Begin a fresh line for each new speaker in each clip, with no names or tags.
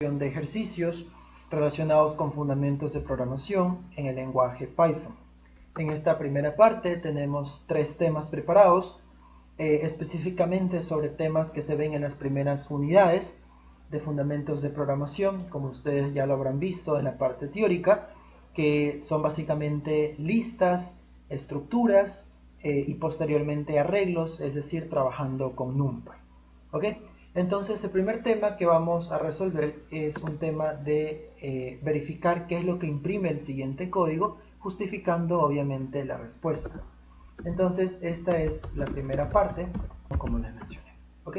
realización de ejercicios relacionados con fundamentos de programación en el lenguaje Python. En esta primera parte tenemos 3 temas preparados, específicamente sobre temas que se ven en las primeras unidades de fundamentos de programación, como ustedes ya lo habrán visto en la parte teórica, que son básicamente listas, estructuras y posteriormente arreglos, es decir, trabajando con NumPy. ¿Ok? Entonces el primer tema que vamos a resolver es un tema de verificar qué es lo que imprime el siguiente código, justificando obviamente la respuesta. Entonces esta es la primera parte, como les mencioné. ¿Ok?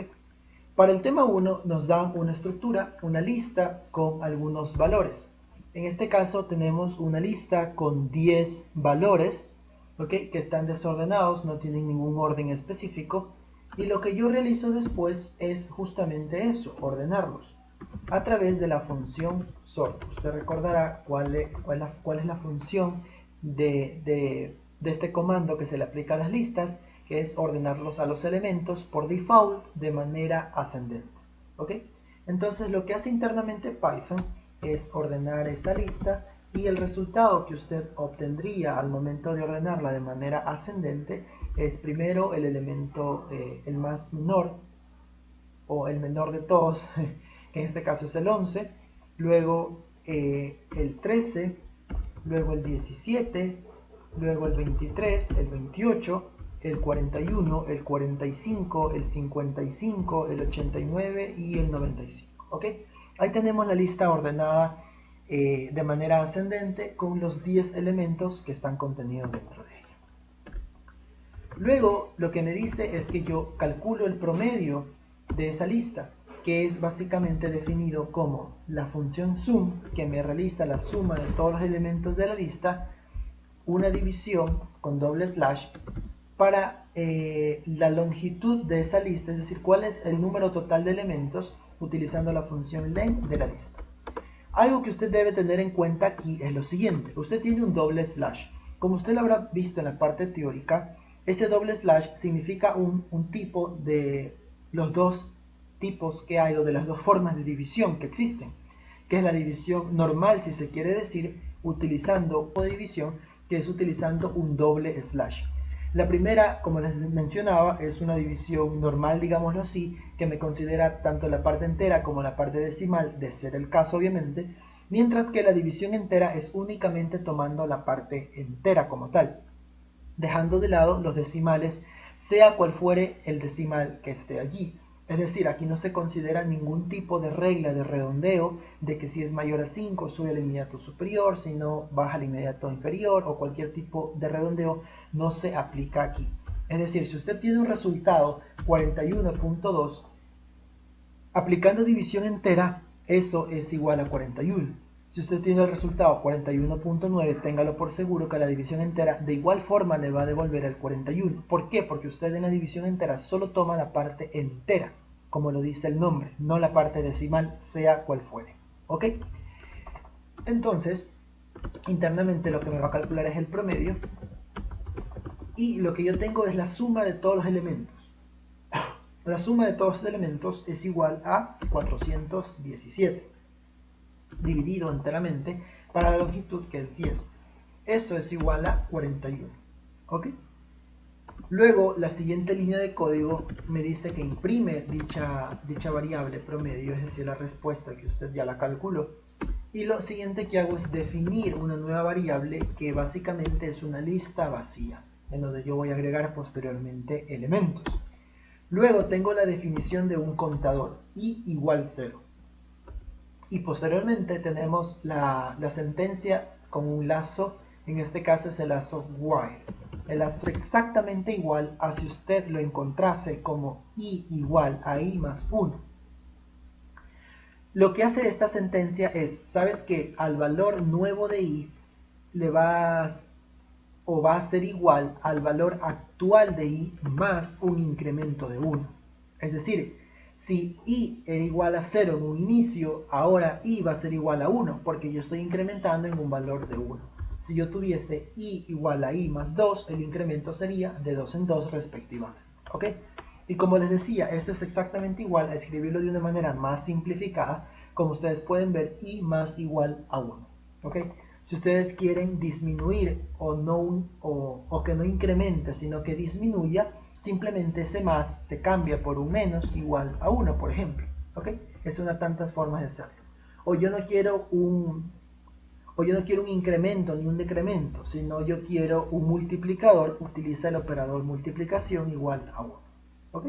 Para el tema 1 nos da una estructura, una lista con algunos valores. En este caso tenemos una lista con 10 valores, ¿ok? Que están desordenados, no tienen ningún orden específico. Y lo que yo realizo después es justamente eso, ordenarlos a través de la función sort. Usted recordará cuál es la función de este comando que se le aplica a las listas, que es ordenarlos a los elementos por default de manera ascendente. ¿Ok? Entonces lo que hace internamente Python es ordenar esta lista y el resultado que usted obtendría al momento de ordenarla de manera ascendente es primero el elemento el más menor o el menor de todos, que en este caso es el 11, luego el 13, luego el 17, luego el 23, el 28, el 41, el 45, el 55, el 89 y el 95. ¿Ok? Ahí tenemos la lista ordenada de manera ascendente con los 10 elementos que están contenidos dentro de ella. Luego lo que me dice es que yo calculo el promedio de esa lista, que es básicamente definido como la función sum, que me realiza la suma de todos los elementos de la lista, una división con doble slash para la longitud de esa lista, es decir, cuál es el número total de elementos utilizando la función len de la lista. Algo que usted debe tener en cuenta aquí es lo siguiente: usted tiene un doble slash. Como usted lo habrá visto en la parte teórica, ese doble slash significa un tipo de los dos tipos que hay, o de las dos formas de división que existen, que es la división normal, si se quiere decir, utilizando o división, que es utilizando un doble slash. La primera, como les mencionaba, es una división normal, digámoslo así, que me considera tanto la parte entera como la parte decimal, de ser el caso obviamente, mientras que la división entera es únicamente tomando la parte entera como tal, dejando de lado los decimales, sea cual fuere el decimal que esté allí. Es decir, aquí no se considera ningún tipo de regla de redondeo, de que si es mayor a 5 sube al inmediato superior, si no baja al inmediato inferior, o cualquier tipo de redondeo no se aplica aquí. Es decir, si usted tiene un resultado 41.2, aplicando división entera, eso es igual a 41. Si usted tiene el resultado 41.9, téngalo por seguro que la división entera de igual forma le va a devolver el 41. ¿Por qué? Porque usted en la división entera solo toma la parte entera, como lo dice el nombre, no la parte decimal, sea cual fuere. ¿Ok? Entonces, internamente lo que me va a calcular es el promedio, y lo que yo tengo es la suma de todos los elementos. La suma de todos los elementos es igual a 417. Dividido enteramente para la longitud, que es 10. Eso es igual a 41. ¿Ok? Luego, la siguiente línea de código me dice que imprime dicha variable promedio, es decir, la respuesta que usted ya la calculó. Y lo siguiente que hago es definir una nueva variable que básicamente es una lista vacía, en donde yo voy a agregar posteriormente elementos. Luego tengo la definición de un contador, i igual 0. Y posteriormente tenemos la sentencia con un lazo, en este caso es el lazo while. El lazo es exactamente igual a si usted lo encontrase como i igual a i más 1. Lo que hace esta sentencia es, sabes que al valor nuevo de i va a ser igual al valor actual de i más un incremento de 1. Es decir, si i era igual a 0 en un inicio, ahora i va a ser igual a 1, porque yo estoy incrementando en un valor de 1. Si yo tuviese i igual a i más 2, el incremento sería de 2 en 2 respectivamente. ¿Ok? Y como les decía, esto es exactamente igual a escribirlo de una manera más simplificada, como ustedes pueden ver, i más igual a 1. ¿Ok? Si ustedes quieren disminuir o que no incremente, sino que disminuya, simplemente ese más se cambia por un menos igual a 1, por ejemplo. ¿Ok? Es una de tantas formas de hacerlo. O yo no quiero un incremento ni un decremento, sino yo quiero un multiplicador, utiliza el operador multiplicación igual a 1. ¿Ok?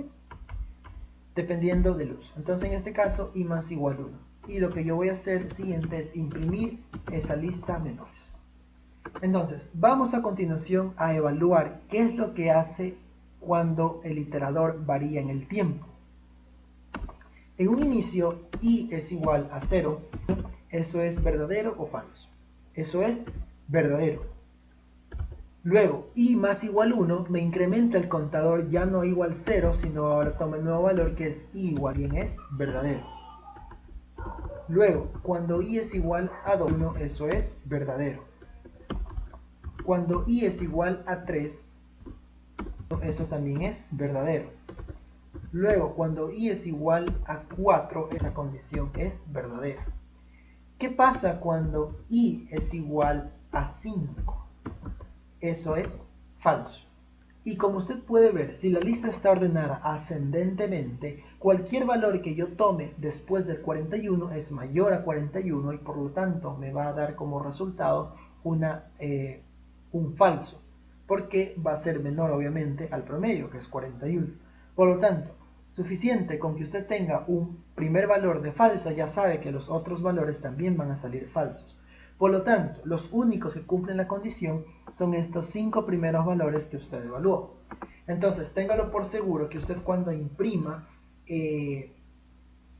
Dependiendo del uso. Entonces en este caso i más igual a 1. Y lo que yo voy a hacer siguiente es imprimir esa lista menores. Entonces vamos a continuación a evaluar qué es lo que hace cuando el iterador varía en el tiempo. En un inicio i es igual a 0, eso es verdadero o falso. Eso es verdadero. Luego, i más igual 1 me incrementa el contador ya no igual 0, sino ahora toma el nuevo valor que es i igual, bien es verdadero. Luego, cuando i es igual a 2, eso es verdadero. Cuando i es igual a 3, eso también es verdadero. Luego, cuando i es igual a 4, esa condición es verdadera. ¿Qué pasa cuando i es igual a 5? Eso es falso. Y como usted puede ver, si la lista está ordenada ascendentemente, cualquier valor que yo tome después del 41 es mayor a 41 y por lo tanto me va a dar como resultado un falso, porque va a ser menor obviamente al promedio, que es 41. Por lo tanto, suficiente con que usted tenga un primer valor de falso, ya sabe que los otros valores también van a salir falsos. Por lo tanto, los únicos que cumplen la condición son estos 5 primeros valores que usted evaluó. Entonces, téngalo por seguro que usted cuando imprima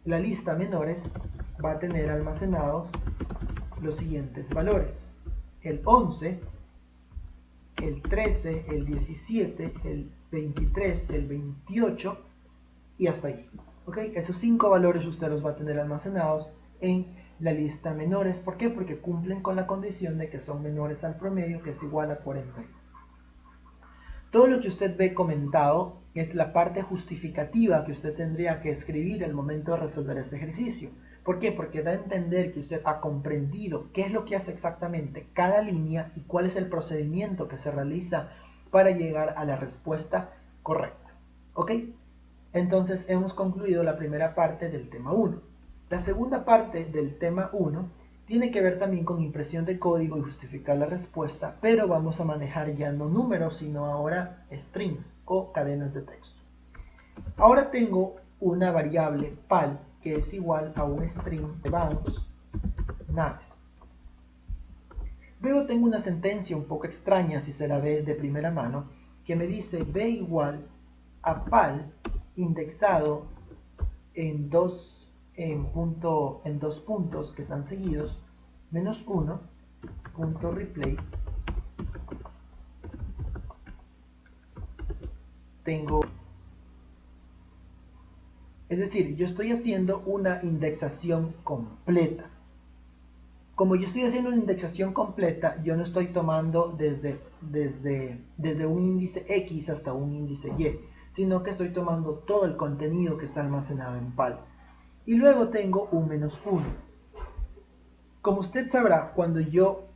la lista menores va a tener almacenados los siguientes valores. El 11, el 13, el 17, el 23, el 28 y hasta ahí. ¿Ok? Esos 5 valores usted los va a tener almacenados en la lista menores. ¿Por qué? Porque cumplen con la condición de que son menores al promedio, que es igual a 41. Todo lo que usted ve comentado es la parte justificativa que usted tendría que escribir al momento de resolver este ejercicio. ¿Por qué? Porque da a entender que usted ha comprendido qué es lo que hace exactamente cada línea y cuál es el procedimiento que se realiza para llegar a la respuesta correcta. ¿Ok? Entonces hemos concluido la primera parte del tema 1. La segunda parte del tema 1 tiene que ver también con impresión de código y justificar la respuesta, pero vamos a manejar ya no números, sino ahora strings o cadenas de texto. Ahora tengo una variable pal que es igual a un string de bounce naves. Luego tengo una sentencia un poco extraña, si se la ve de primera mano, que me dice b igual a pal indexado en dos puntos que están seguidos, menos 1, punto replace, es decir, yo estoy haciendo una indexación completa. Como yo estoy haciendo una indexación completa, yo no estoy tomando desde un índice X hasta un índice Y, sino que estoy tomando todo el contenido que está almacenado en pal. Y luego tengo un menos 1. Como usted sabrá, cuando yo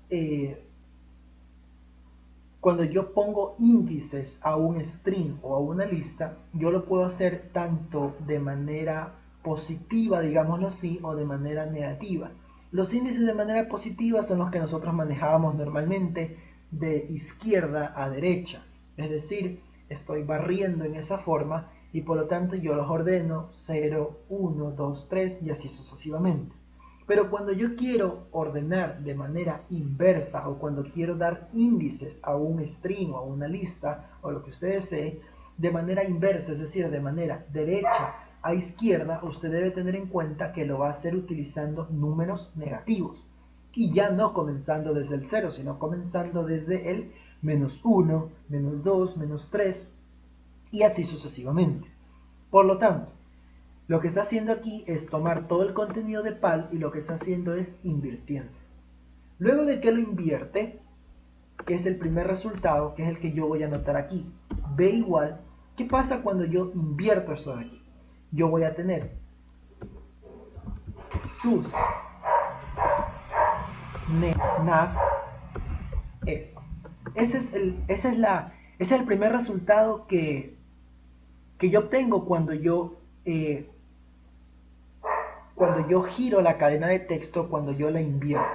pongo índices a un string o a una lista, yo lo puedo hacer tanto de manera positiva, digámoslo así, o de manera negativa. Los índices de manera positiva son los que nosotros manejábamos normalmente de izquierda a derecha. Es decir, estoy barriendo en esa forma y por lo tanto yo los ordeno 0, 1, 2, 3 y así sucesivamente. Pero cuando yo quiero ordenar de manera inversa o cuando quiero dar índices a un string o a una lista o lo que usted desee, de manera inversa, es decir, de manera derecha a izquierda, usted debe tener en cuenta que lo va a hacer utilizando números negativos. Y ya no comenzando desde el 0, sino comenzando desde el menos 1, menos 2, menos 3 y así sucesivamente. Por lo tanto, lo que está haciendo aquí es tomar todo el contenido de pal y lo que está haciendo es invirtiendo. Luego de que lo invierte, que es el primer resultado, que es el que yo voy a anotar aquí, b igual, ¿qué pasa cuando yo invierto esto de aquí? Yo voy a tener sus, ne, nav, es. Ese es el primer resultado que yo obtengo cuando yo giro la cadena de texto, cuando yo la invierto.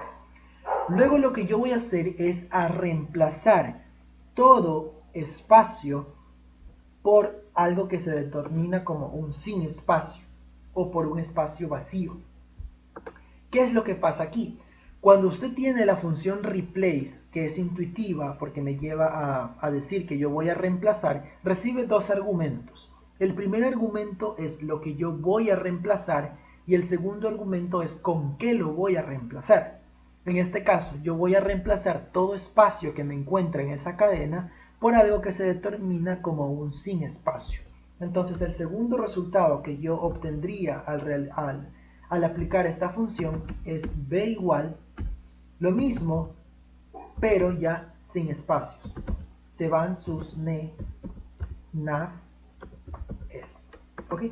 Luego lo que yo voy a hacer es a reemplazar todo espacio por algo que se determina como un sin espacio o por un espacio vacío. ¿Qué es lo que pasa aquí? Cuando usted tiene la función replace, que es intuitiva porque me lleva a decir que yo voy a reemplazar, recibe dos argumentos. El primer argumento es lo que yo voy a reemplazar y el segundo argumento es con qué lo voy a reemplazar. En este caso, yo voy a reemplazar todo espacio que me encuentre en esa cadena por algo que se determina como un sin espacio. Entonces, el segundo resultado que yo obtendría al aplicar esta función es b igual lo mismo, pero ya sin espacios. Se van sus ne, nav, es. ¿Ok?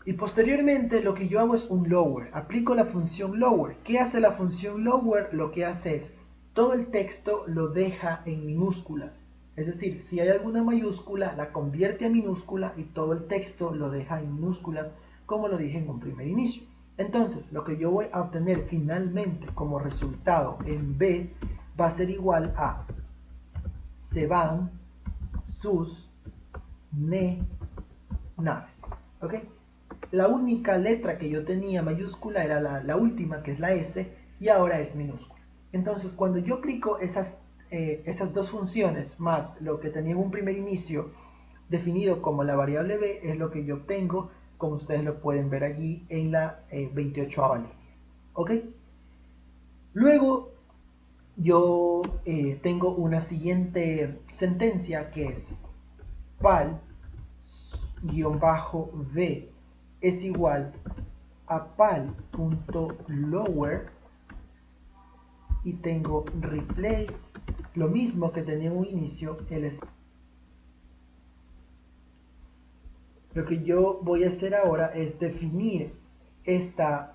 Y posteriormente lo que yo hago es un lower. Aplico la función lower. ¿Qué hace la función lower? Lo que hace es todo el texto lo deja en minúsculas. Es decir, si hay alguna mayúscula, la convierte a minúscula y todo el texto lo deja en minúsculas, como lo dije en un primer inicio. Entonces, lo que yo voy a obtener finalmente como resultado en B va a ser igual a se van sus ne, naves. ¿Ok? La única letra que yo tenía mayúscula era la última, que es la S, y ahora es minúscula. Entonces, cuando yo aplico esas dos funciones más lo que tenía en un primer inicio definido como la variable b, es lo que yo obtengo, como ustedes lo pueden ver allí en la 28ª línea. ¿Ok? Luego, yo tengo una siguiente sentencia que es pal-v es igual a pal.lower y tengo replace, lo mismo que tenía en un inicio, Lo que yo voy a hacer ahora es definir esta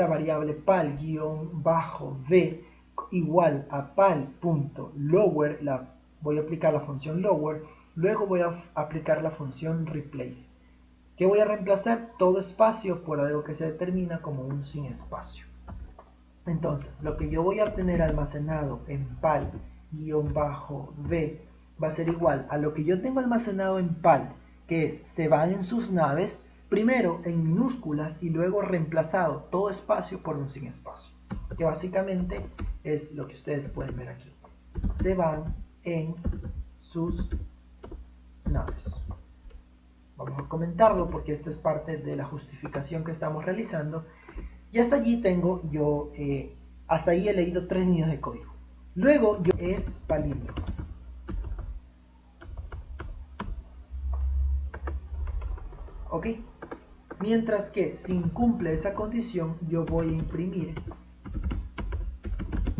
variable pal-v igual a pal.lower, voy a aplicar la función lower, luego voy a aplicar la función replace. ¿Qué voy a reemplazar? Todo espacio por algo que se determina como un sin espacio. Entonces, lo que yo voy a obtener almacenado en pal-v va a ser igual a lo que yo tengo almacenado en pal, que es se van en sus naves, primero en minúsculas y luego reemplazado todo espacio por un sin espacio, que básicamente es lo que ustedes pueden ver aquí. Se van en sus naves. Vamos a comentarlo porque esto es parte de la justificación que estamos realizando. Y hasta allí tengo yo, hasta ahí he leído 3 líneas de código. Luego yo es palíndromo. ¿Ok? Mientras que si incumple esa condición, yo voy a imprimir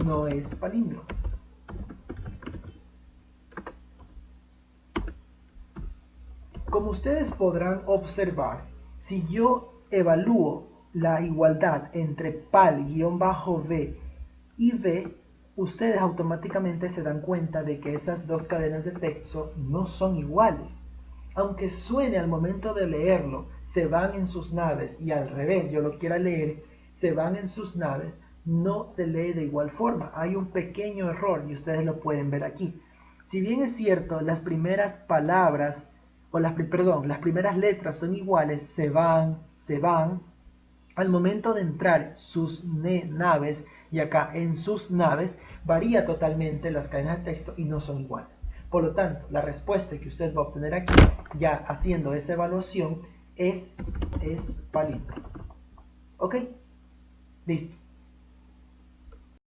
no es palíndromo. Como ustedes podrán observar, si yo evalúo la igualdad entre pal-v y v, ustedes automáticamente se dan cuenta de que esas dos cadenas de texto no son iguales. Aunque suene al momento de leerlo, se van en sus naves, y al revés, yo lo quiera leer, se van en sus naves, no se lee de igual forma. Hay un pequeño error y ustedes lo pueden ver aquí. Si bien es cierto, las primeras palabras, las primeras letras son iguales, se van, al momento de entrar sus naves, y acá en sus naves, varía totalmente las cadenas de texto y no son iguales. Por lo tanto, la respuesta que usted va a obtener aquí, ya haciendo esa evaluación, es palíndromo. ¿Ok? Listo.